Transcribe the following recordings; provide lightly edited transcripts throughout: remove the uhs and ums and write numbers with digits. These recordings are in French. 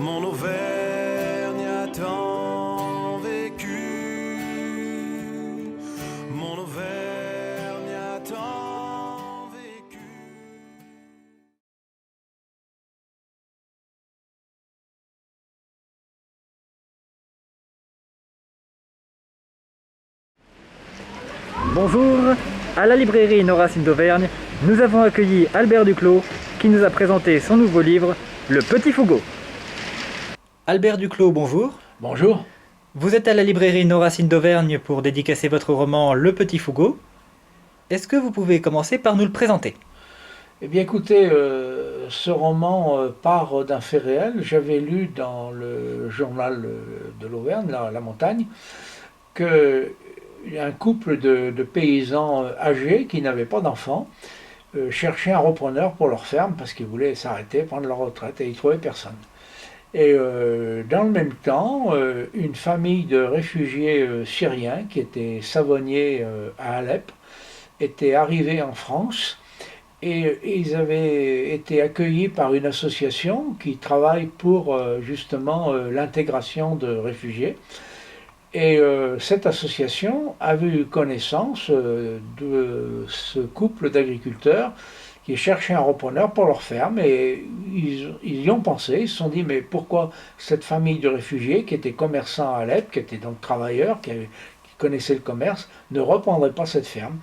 Mon Auvergne a tant vécu, mon Auvergne a tant vécu. Bonjour, à la librairie Nos Racines d'Auvergne, nous avons accueilli Albert Duclos qui nous a présenté son nouveau livre, Le Petit Fougueux. Albert Duclos, bonjour. Bonjour. Vous êtes à la librairie Nos Racines d'Auvergne pour dédicacer votre roman Le Petit Fougueux. Est-ce que vous pouvez commencer par nous le présenter? Eh bien écoutez, ce roman part d'un fait réel. J'avais lu dans le journal de l'Auvergne, la montagne, qu'un couple de paysans âgés qui n'avaient pas d'enfants cherchaient un repreneur pour leur ferme parce qu'ils voulaient s'arrêter, prendre leur retraite et ils ne trouvaient personne. Et dans le même temps, une famille de réfugiés syriens qui étaient savonniers à Alep était arrivée en France et ils avaient été accueillis par une association qui travaille pour justement l'intégration de réfugiés. Et cette association avait eu connaissance de ce couple d'agriculteurs qui cherchaient un repreneur pour leur ferme et ils y ont pensé, ils se sont dit mais pourquoi cette famille de réfugiés qui étaient commerçants à Alep, qui étaient donc travailleurs, qui connaissaient le commerce, ne reprendrait pas cette ferme.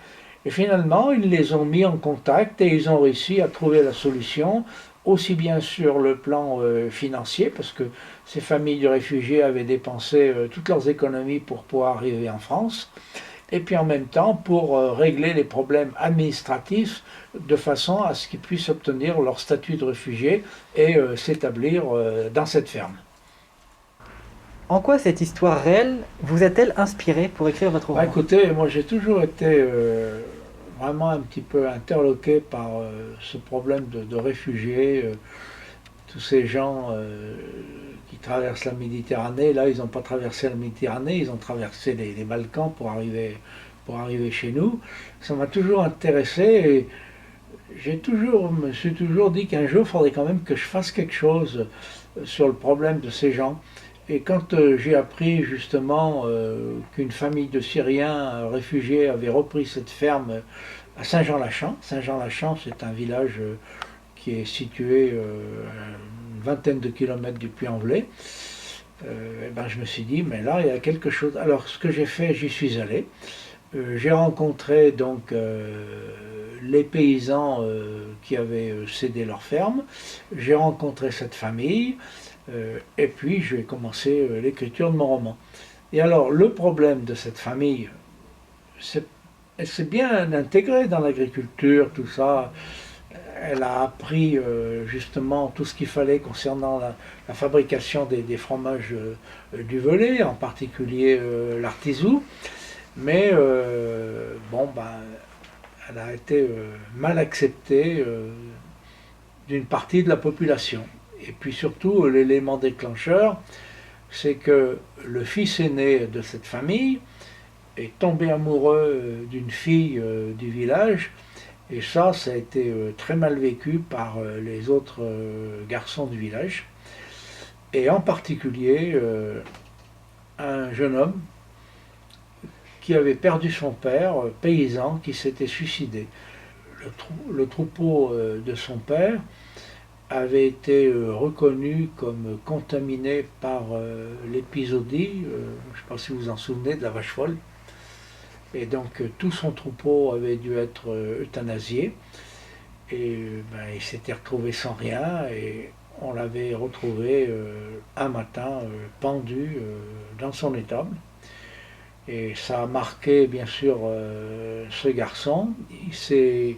Et finalement, ils les ont mis en contact et ils ont réussi à trouver la solution, aussi bien sur le plan financier, parce que ces familles de réfugiés avaient dépensé toutes leurs économies pour pouvoir arriver en France, et puis en même temps pour régler les problèmes administratifs de façon à ce qu'ils puissent obtenir leur statut de réfugié et s'établir dans cette ferme. En quoi cette histoire réelle vous a-t-elle inspiré pour écrire votre roman? Écoutez, moi j'ai toujours été vraiment un petit peu interloqué par ce problème de réfugiés, tous ces gens qui traversent la Méditerranée. Là, ils n'ont pas traversé la Méditerranée, ils ont traversé les Balkans pour arriver chez nous. Ça m'a toujours intéressé et me suis toujours dit qu'un jour, il faudrait quand même que je fasse quelque chose sur le problème de ces gens. Et quand j'ai appris justement qu'une famille de Syriens réfugiés avait repris cette ferme à Saint-Jean-Lachamp. Saint-Jean-Lachamp, c'est un village qui est situé à une vingtaine de kilomètres du Puy-en-Velay. Je me suis dit, mais là, il y a quelque chose. Alors, ce que j'ai fait, j'y suis allé. J'ai rencontré donc les paysans qui avaient cédé leur ferme. J'ai rencontré cette famille. Et puis, je vais commencer l'écriture de mon roman. Et alors, le problème de cette famille, elle s'est bien intégrée dans l'agriculture, tout ça. Elle a appris justement tout ce qu'il fallait concernant la fabrication des fromages du Velay, en particulier l'artisou. Mais elle a été mal acceptée d'une partie de la population. Et puis surtout, l'élément déclencheur, c'est que le fils aîné de cette famille est tombé amoureux d'une fille du village, et ça a été très mal vécu par les autres garçons du village, et en particulier un jeune homme qui avait perdu son père, paysan, qui s'était suicidé. Le troupeau de son père avait été reconnu comme contaminé par l'épizodie, je ne sais pas si vous vous en souvenez, de la vache folle. Et donc tout son troupeau avait dû être euthanasié. Et il s'était retrouvé sans rien et on l'avait retrouvé un matin pendu dans son étable. Et ça a marqué bien sûr ce garçon. Il s'est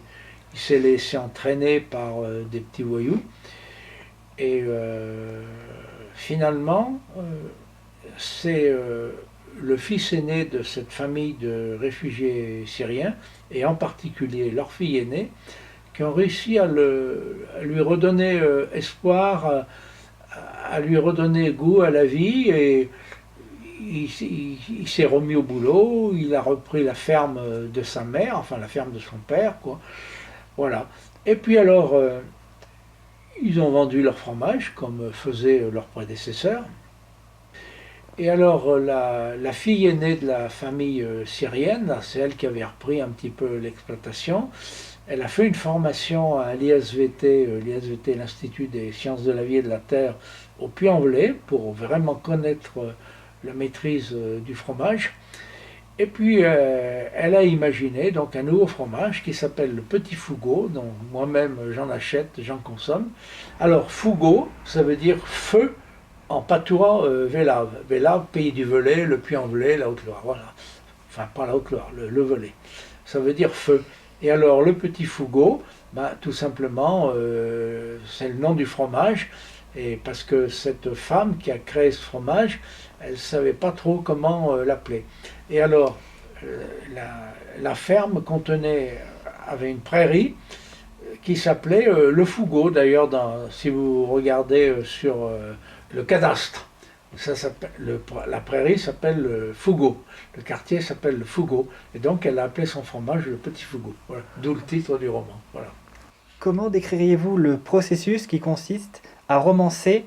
laissé entraîner par des petits voyous. Et finalement, c'est le fils aîné de cette famille de réfugiés syriens, et en particulier leur fille aînée, qui ont réussi à lui redonner espoir, à lui redonner goût à la vie. Et il s'est remis au boulot, il a repris la ferme de sa mère, enfin la ferme de son père, quoi. Voilà. Et puis alors, Ils ont vendu leur fromage comme faisaient leurs prédécesseurs. Et alors la fille aînée de la famille syrienne, c'est elle qui avait repris un petit peu l'exploitation, elle a fait une formation à l'ISVT, l'Institut des sciences de la vie et de la terre, au Puy-en-Velay, pour vraiment connaître la maîtrise du fromage. Et puis elle a imaginé donc un nouveau fromage qui s'appelle le Petit Fougo, dont moi-même j'en achète, j'en consomme. Alors Fougo, ça veut dire feu en patois Vélave. Vélave, pays du Velay, le Puy-en-Velay, la Haute-Loire. Voilà. Enfin, pas la Haute-Loire, le Velay. Ça veut dire feu. Et alors le Petit Fougo, ben, tout simplement, c'est le nom du fromage. Et parce que cette femme qui a créé ce fromage, elle ne savait pas trop comment l'appeler. Et alors, la ferme avait une prairie qui s'appelait le Fougo. D'ailleurs, si vous regardez sur le cadastre, la prairie s'appelle le Fougo. Le quartier s'appelle le Fougo. Et donc, elle a appelé son fromage le Petit Fougo. Voilà. D'où le titre du roman. Voilà. Comment décririez-vous le processus qui consiste à romancer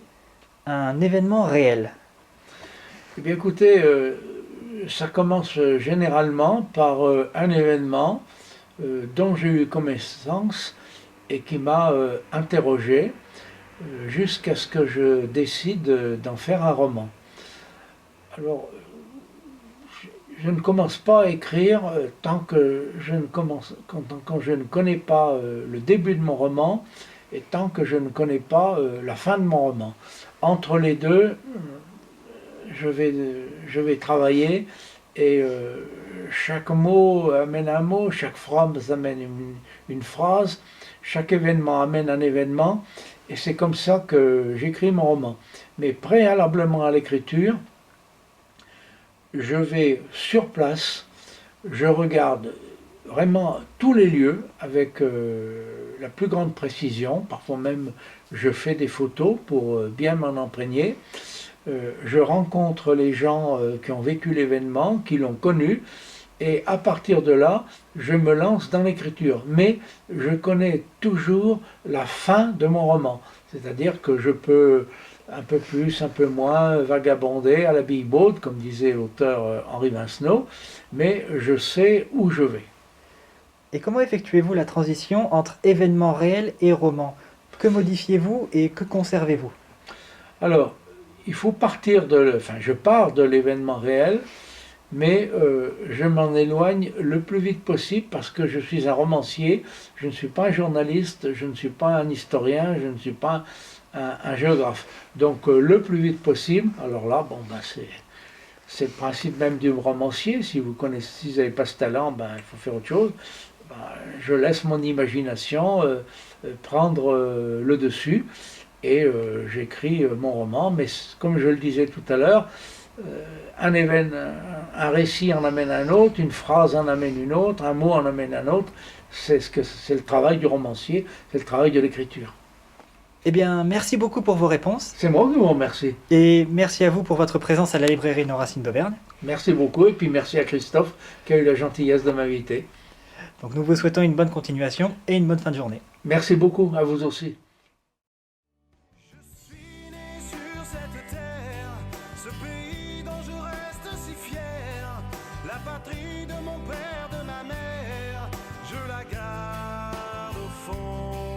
un événement réel? Eh bien, écoutez, ça commence généralement par un événement dont j'ai eu connaissance et qui m'a interrogé jusqu'à ce que je décide d'en faire un roman. Alors, je ne commence pas à écrire tant que quand je ne connais pas le début de mon roman et tant que je ne connais pas la fin de mon roman. Entre les deux, je vais travailler et chaque mot amène un mot, chaque phrase amène une phrase, chaque événement amène un événement, et c'est comme ça que j'écris mon roman. Mais préalablement à l'écriture, je vais sur place, je regarde vraiment tous les lieux avec la plus grande précision, parfois même je fais des photos pour bien m'en imprégner. Je rencontre les gens qui ont vécu l'événement, qui l'ont connu, et à partir de là, je me lance dans l'écriture. Mais je connais toujours la fin de mon roman, c'est-à-dire que je peux un peu plus, un peu moins vagabonder à la bille-baude, comme disait l'auteur Henri Vincenot, mais je sais où je vais. Et comment effectuez-vous la transition entre événement réel et roman? Que modifiez-vous et que conservez-vous? Alors, il faut partir je pars de l'événement réel, mais je m'en éloigne le plus vite possible parce que je suis un romancier, je ne suis pas un journaliste, je ne suis pas un historien, je ne suis pas un géographe. Donc le plus vite possible, alors là, bon, ben, c'est le principe même du romancier, si vous n'avez pas ce talent, ben, il faut faire autre chose. Ben, je laisse mon imagination prendre le dessus. Et j'écris mon roman, mais comme je le disais tout à l'heure, un récit en amène un autre, une phrase en amène une autre, un mot en amène un autre. C'est le travail du romancier, c'est le travail de l'écriture. Eh bien, merci beaucoup pour vos réponses. C'est moi qui vous remercie. Et merci à vous pour votre présence à la librairie Nos Racines d'Auvergne. Merci beaucoup, et puis merci à Christophe qui a eu la gentillesse de m'inviter. Donc nous vous souhaitons une bonne continuation et une bonne fin de journée. Merci beaucoup, à vous aussi. Sur cette terre, ce pays dont je reste si fier, la patrie de mon père, de ma mère, je la garde au fond